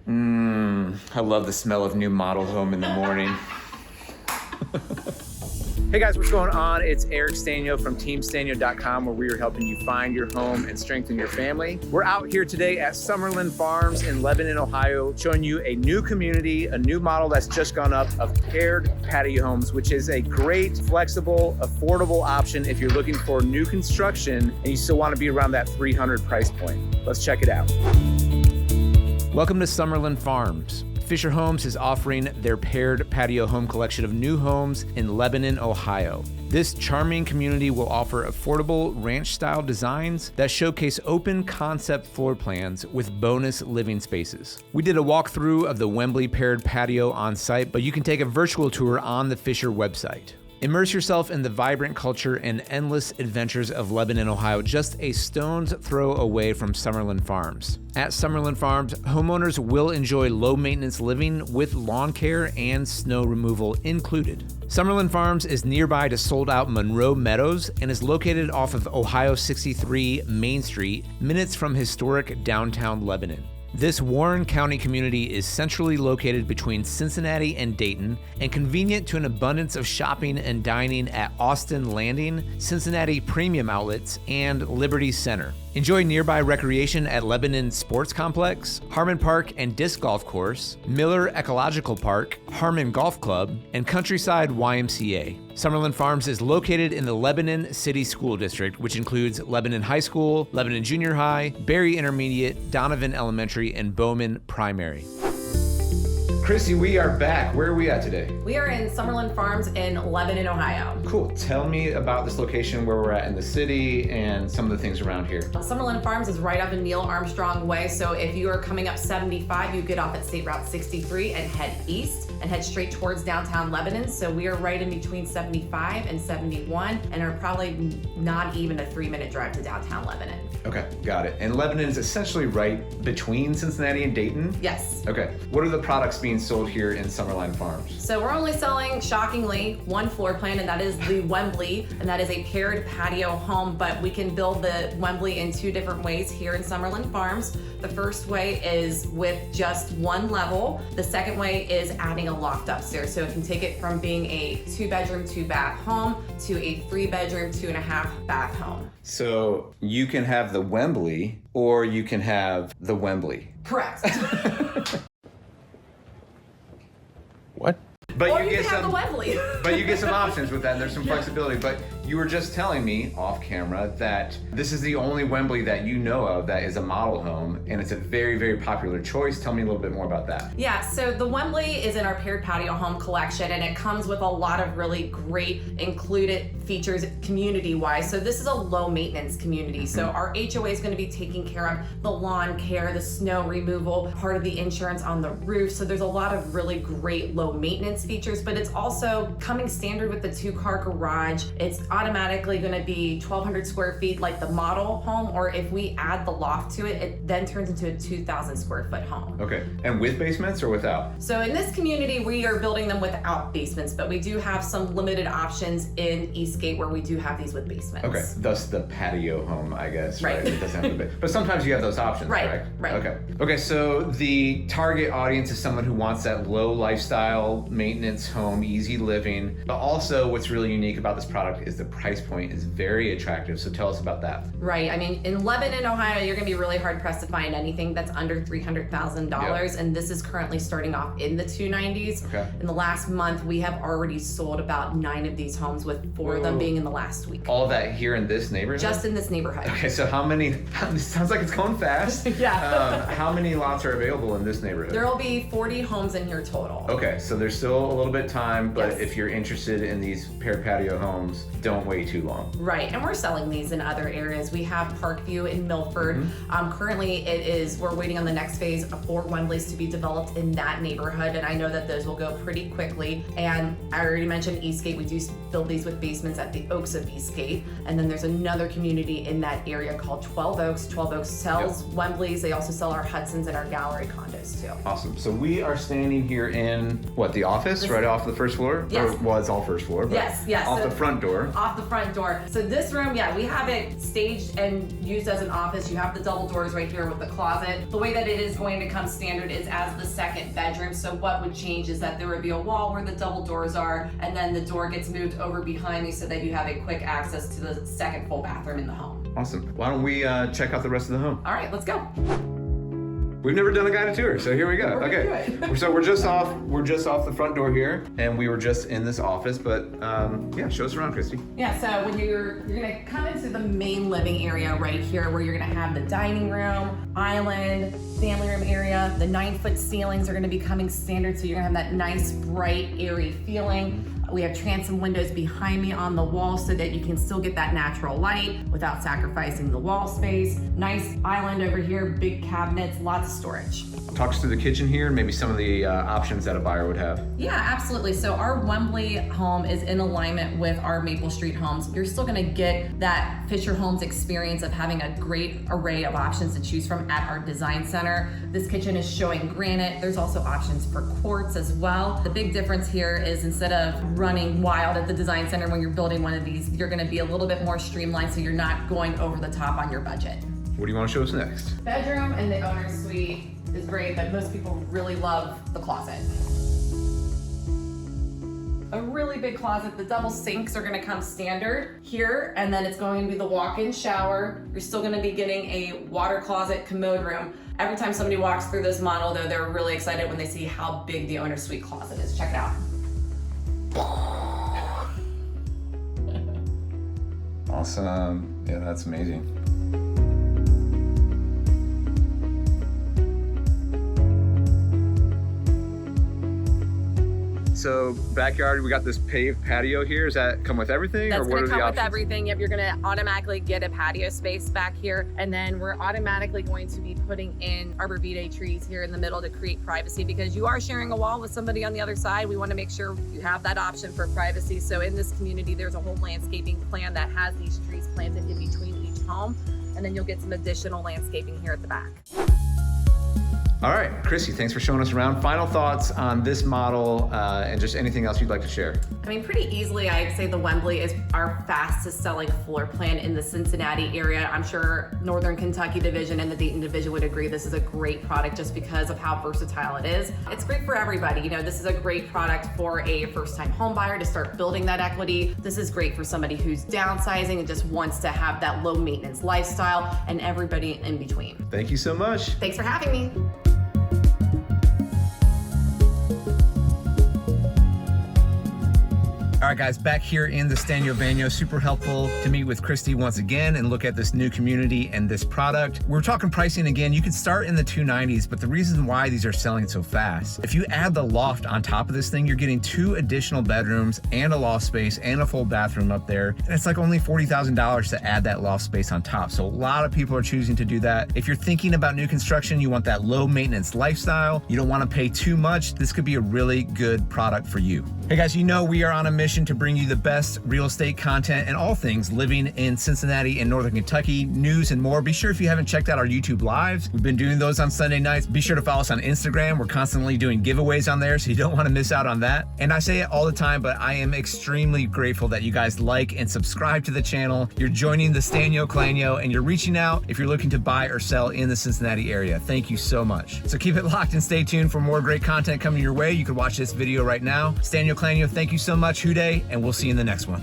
I love the smell of new model home in the morning. Hey guys, what's going on? It's Eric Sztanyo from teamsztanyo.com, where we are helping you find your home and strengthen your family. We're out here today at Summerlyn Farms in Lebanon, Ohio, showing you a new community, a new model that's just gone up of Paired Patio Homes, which is a great, flexible, affordable option if you're looking for new construction and you still want to be around that $300 price point. Let's check it out. Welcome to Summerlyn Farms. Fischer Homes is offering their Paired Patio Home Collection of new homes in Lebanon, Ohio. This charming community will offer affordable ranch-style designs that showcase open concept floor plans with bonus living spaces. We did a walkthrough of the Wembley Paired Patio on site, but you can take a virtual tour on the Fischer website. Immerse yourself in the vibrant culture and endless adventures of Lebanon, Ohio, just a stone's throw away from Summerlyn Farms. At Summerlyn Farms, homeowners will enjoy low-maintenance living with lawn care and snow removal included. Summerlyn Farms is nearby to sold-out Monroe Meadows and is located off of Ohio 63 Main Street, minutes from historic downtown Lebanon. This Warren County community is centrally located between Cincinnati and Dayton and convenient to an abundance of shopping and dining at Austin Landing, Cincinnati Premium Outlets, and Liberty Center. Enjoy nearby recreation at Lebanon Sports Complex, Harmon Park and Disc Golf Course, Miller Ecological Park, Harmon Golf Club, and Countryside YMCA. Summerlyn Farms is located in the Lebanon City School District, which includes Lebanon High School, Lebanon Junior High, Berry Intermediate, Donovan Elementary, and Bowman Primary. Chrissy, we are back. Where are we at today? We are in Summerlyn Farms in Lebanon, Ohio. Cool. Tell me about this location, where we're at in the city, and some of the things around here. Summerlyn Farms is right up in Neil Armstrong Way, so if you are coming up 75, you get off at State Route 63 and head east and head straight towards downtown Lebanon. So we are right in between 75 and 71 and are probably not even a 3-minute drive to downtown Lebanon. Okay, got it. And Lebanon is essentially right between Cincinnati and Dayton? Yes. Okay. What are the products being sold here in Summerlyn Farms? So we're only selling, shockingly, one floor plan, and that is the Wembley, and that is a paired patio home, but we can build the Wembley in 2 different ways here in Summerlyn Farms. The first way is with just 1 level. The second way is adding a loft upstairs. So it can take it from being a 2-bedroom, 2-bath home to a 3-bedroom, 2.5-bath home. So you can have the Wembley, or you can have the Wembley. Correct. What? But or you can have the Wembley. But you get some options with that, and there's some flexibility. But you were just telling me off camera that this is the only Wembley that you know of that is a model home, and it's a very, very popular choice. Tell me a little bit more about that. Yeah, so the Wembley is in our Paired Patio Home Collection, and it comes with a lot of really great included features community-wise. So this is a low-maintenance community. So our HOA is going to be taking care of the lawn care, the snow removal, part of the insurance on the roof. So there's a lot of really great low-maintenance features, but it's also coming standard with the 2-car garage. It's automatically going to be 1,200 square feet like the model home, or if we add the loft to it, it then turns into a 2,000 square foot home. Okay, and with basements or without? So in this community, we are building them without basements, but we do have some limited options in Eastgate where we do have these with basements. Okay, thus the patio home, I guess, right? Right. It doesn't have to be, but sometimes you have those options, Right, correct? right. Okay, so the target audience is someone who wants that low lifestyle, maintenance home, easy living, but also what's really unique about this product is the price point is very attractive. So tell us about that. Right. I mean, in Lebanon, Ohio, you're going to be really hard pressed to find anything that's under $300,000, and this is currently starting off in the 290s. Okay. In the last month, we have already sold about 9 of these homes, with 4 of them being in the last week. All of that here in this neighborhood? Just in this neighborhood. Okay, so this sounds like it's going fast. Yeah. How many lots are available in this neighborhood? There will be 40 homes in here total. Okay, so there's still a little bit of time, but Yes. if you're interested in these paired patio homes, don't wait too long. Right, and we're selling these in other areas. We have Parkview in Milford. Currently, we're waiting on the next phase for Wembleys to be developed in that neighborhood, and I know that those will go pretty quickly. And I already mentioned Eastgate. We do build these with basements at the Oaks of Eastgate, and then there's another community in that area called 12 Oaks. 12 Oaks sells Wembleys. They also sell our Hudsons and our Gallery condos too. Awesome. So we are standing here in the office, right off the first floor? Yes. Or was all first floor? But Yes. Off So the front door. off the front door. So this room, yeah, we have it staged and used as an office. You have the double doors right here with the closet. The way that it is going to come standard is as the second bedroom. So what would change is that there would be a wall where the double doors are, and then the door gets moved over behind me so that you have a quick access to the second full bathroom in the home. Awesome. Why don't we check out the rest of the home? All right, let's go. We've never done a guided tour, so here we go. Okay, so we're just off the front door here, and we were just in this office. But yeah, show us around, Christy. Yeah, so when you're gonna come into the main living area right here, where you're gonna have the dining room, island, family room area. The 9-foot ceilings are gonna be coming standard, so you're gonna have that nice, bright, airy feeling. We have transom windows behind me on the wall so that you can still get that natural light without sacrificing the wall space. Nice island over here, big cabinets, lots of storage. Talk us through the kitchen here and maybe some of the options that a buyer would have. Yeah, absolutely. So our Wembley home is in alignment with our Maple Street homes. You're still gonna get that Fischer Homes experience of having a great array of options to choose from at our design center. This kitchen is showing granite. There's also options for quartz as well. The big difference here is instead of running wild at the design center when you're building one of these, you're gonna be a little bit more streamlined so you're not going over the top on your budget. What do you want to show us next? Bedroom and the owner's suite is great, but most people really love the closet. A really big closet. The double sinks are gonna come standard here, and then it's going to be the walk-in shower. You're still gonna be getting a water closet commode room. Every time somebody walks through this model, though, they're really excited when they see how big the owner's suite closet is. Check it out. Awesome. Yeah, that's amazing. So backyard, we got this paved patio here. Does that come with everything? That's or what gonna are the come with options? everything. Yep, you're gonna automatically get a patio space back here. And then we're automatically going to be putting in arborvitae trees here in the middle to create privacy, because you are sharing a wall with somebody on the other side. We wanna make sure you have that option for privacy. So in this community, there's a whole landscaping plan that has these trees planted in between each home. And then you'll get some additional landscaping here at the back. All right, Chrissy, thanks for showing us around. Final thoughts on this model and just anything else you'd like to share. I mean, pretty easily, I'd say the Wembley is our fastest selling floor plan in the Cincinnati area. I'm sure Northern Kentucky division and the Dayton division would agree this is a great product just because of how versatile it is. It's great for everybody. You know, this is a great product for a first-time home buyer to start building that equity. This is great for somebody who's downsizing and just wants to have that low maintenance lifestyle, and everybody in between. Thank you so much. Thanks for having me. All right, guys, back here in the Sztanyo. Super helpful to meet with Christy once again and look at this new community and this product. We're talking pricing again. You can start in the 290s, but the reason why these are selling so fast, if you add the loft on top of this thing, you're getting 2 additional bedrooms and a loft space and a full bathroom up there. And it's like only $40,000 to add that loft space on top. So a lot of people are choosing to do that. If you're thinking about new construction, you want that low maintenance lifestyle, you don't want to pay too much, this could be a really good product for you. Hey guys, you know we are on a mission to bring you the best real estate content and all things living in Cincinnati and Northern Kentucky, news and more. Be sure, if you haven't checked out our YouTube lives, we've been doing those on Sunday nights. Be sure to follow us on Instagram. We're constantly doing giveaways on there, so you don't want to miss out on that. And I say it all the time, but I am extremely grateful that you guys like and subscribe to the channel. You're joining the Sztanyo Clanyo, and you're reaching out if you're looking to buy or sell in the Cincinnati area. Thank you so much. So keep it locked and stay tuned for more great content coming your way. You can watch this video right now. Sztanyo Clanyo, thank you so much, Huday, and we'll see you in the next one.